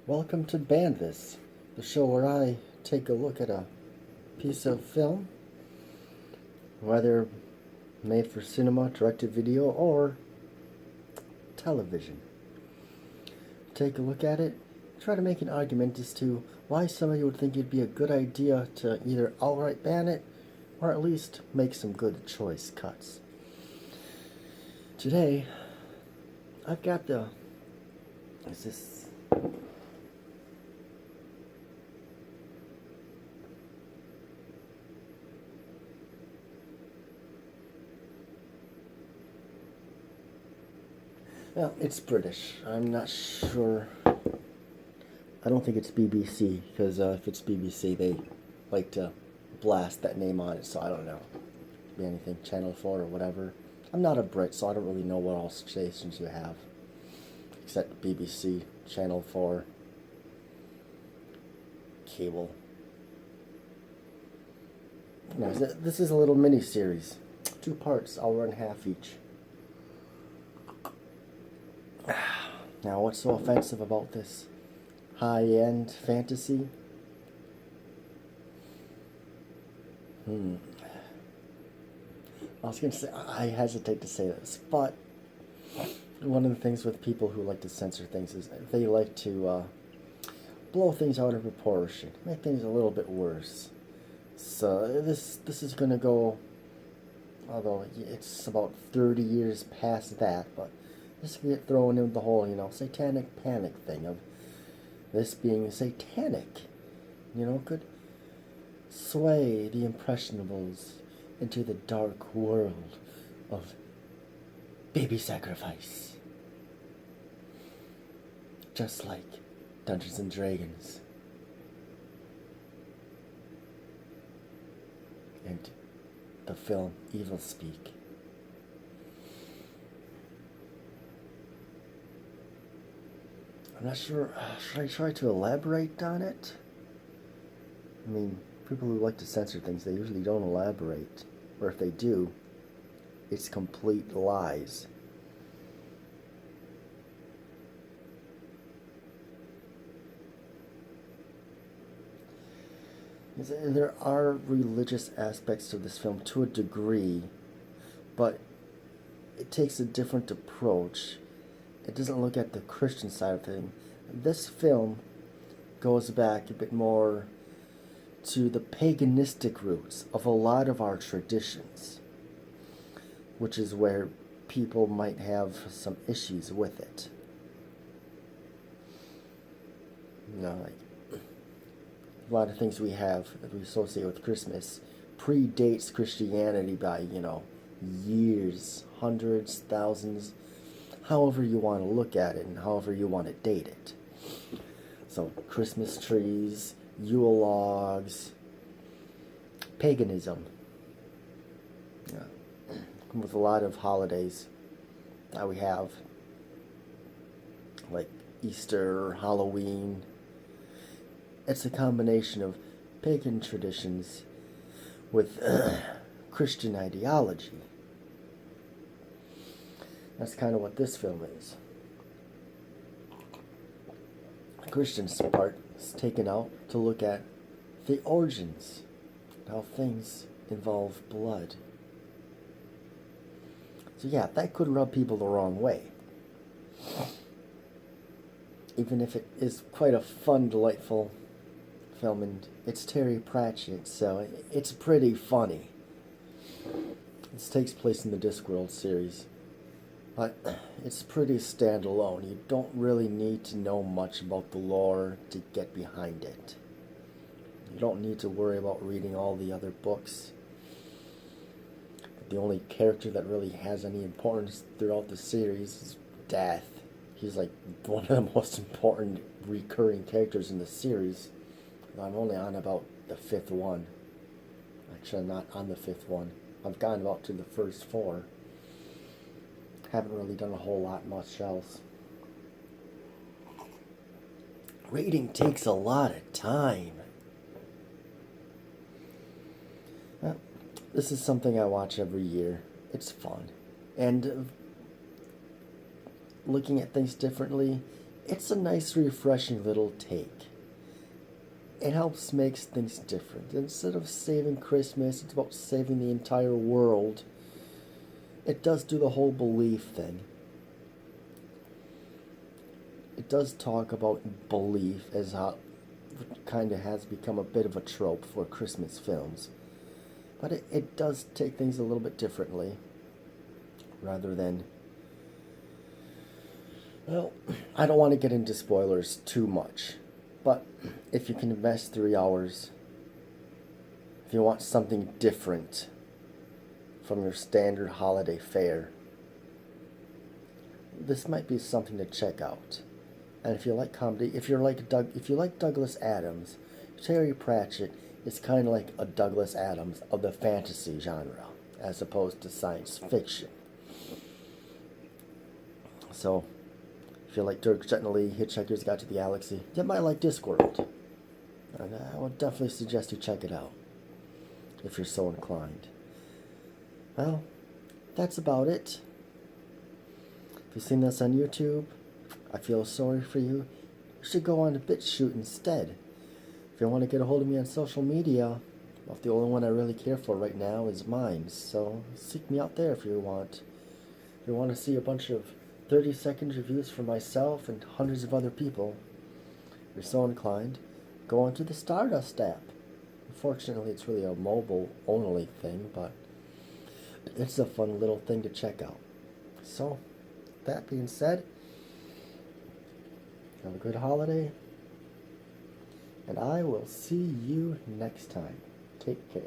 Welcome to Bandvis, the show where I take a look at a piece of film, whether made for cinema, directed video, or television. Take a look at it, try to make an argument as to why somebody would think it'd be a good idea to either outright ban it, or at least make some good choice cuts. Today, I've got the... Is this... Well, it's British. I'm not sure. I don't think it's BBC, because if it's BBC, they like to blast that name on it, so I don't know. Be anything, Channel 4 or whatever. I'm not a Brit, so I don't really know what all stations you have. Except BBC, Channel 4, cable. No, this is a little mini-series. 2 parts, hour and a half each. Now, what's so offensive about this high-end fantasy? I was going to say, I hesitate to say this, but one of the things with people who like to censor things is they like to blow things out of proportion, make things a little bit worse. So this is going to go, although it's about 30 years past that, but this can get thrown into the whole, satanic panic thing of this being satanic, could sway the impressionables into the dark world of baby sacrifice. Just like Dungeons and Dragons. And the film Evil Speak. I'm not sure, should I try to elaborate on it? I mean, people who like to censor things, they usually don't elaborate. Or if they do, it's complete lies. There are religious aspects to this film to a degree, but it takes a different approach. It doesn't look at the Christian side of things. This film goes back a bit more to the paganistic roots of a lot of our traditions, which is where people might have some issues with it. Like a lot of things we have that we associate with Christmas predates Christianity by, years, hundreds, thousands, however you want to look at it and however you want to date it. So, Christmas trees, Yule logs, paganism. With a lot of holidays that we have, like Easter, Halloween. It's a combination of pagan traditions with Christian ideology. That's kind of what this film is. The Christian part is taken out to look at the origins, how things involve blood. So yeah, that could rub people the wrong way. Even if it is quite a fun, delightful film, and it's Terry Pratchett, so it's pretty funny. This takes place in the Discworld series. But it's pretty standalone. You don't really need to know much about the lore to get behind it. You don't need to worry about reading all the other books. The only character that really has any importance throughout the series is Death. He's like one of the most important recurring characters in the series. I'm only on about the 5th one. Actually, I'm not on the 5th one. I've gotten about to the first 4. Haven't really done a whole lot much else. Reading takes a lot of time. Well, this is something I watch every year. It's fun. And looking at things differently, It's a nice, refreshing little take. It helps make things different. Instead of saving Christmas, it's about saving the entire world. It does do the whole belief thing. It does talk about belief as how it kind of has become a bit of a trope for Christmas films. But it does take things a little bit differently. Rather than... Well, I don't want to get into spoilers too much. But if you can invest 3 hours, if you want something different from your standard holiday fare, this might be something to check out. And if you like comedy, if you like Douglas Adams, Terry Pratchett is kind of like a Douglas Adams of the fantasy genre, as opposed to science fiction. So, if you like Dirk Gently, Hitchhiker's Guide to the Galaxy, you might like Discworld. And I would definitely suggest you check it out, if you're so inclined. Well, that's about it. If you've seen this on YouTube, I feel sorry for you. You should go on to BitChute instead. If you want to get a hold of me on social media, well, the only one I really care for right now is mine. So seek me out there if you want. If you want to see a bunch of 30-second reviews for myself and hundreds of other people, if you're so inclined, go onto the Stardust app. Unfortunately, it's really a mobile-only thing, but it's a fun little thing to check out. So, that being said, have a good holiday, and I will see you next time. Take care.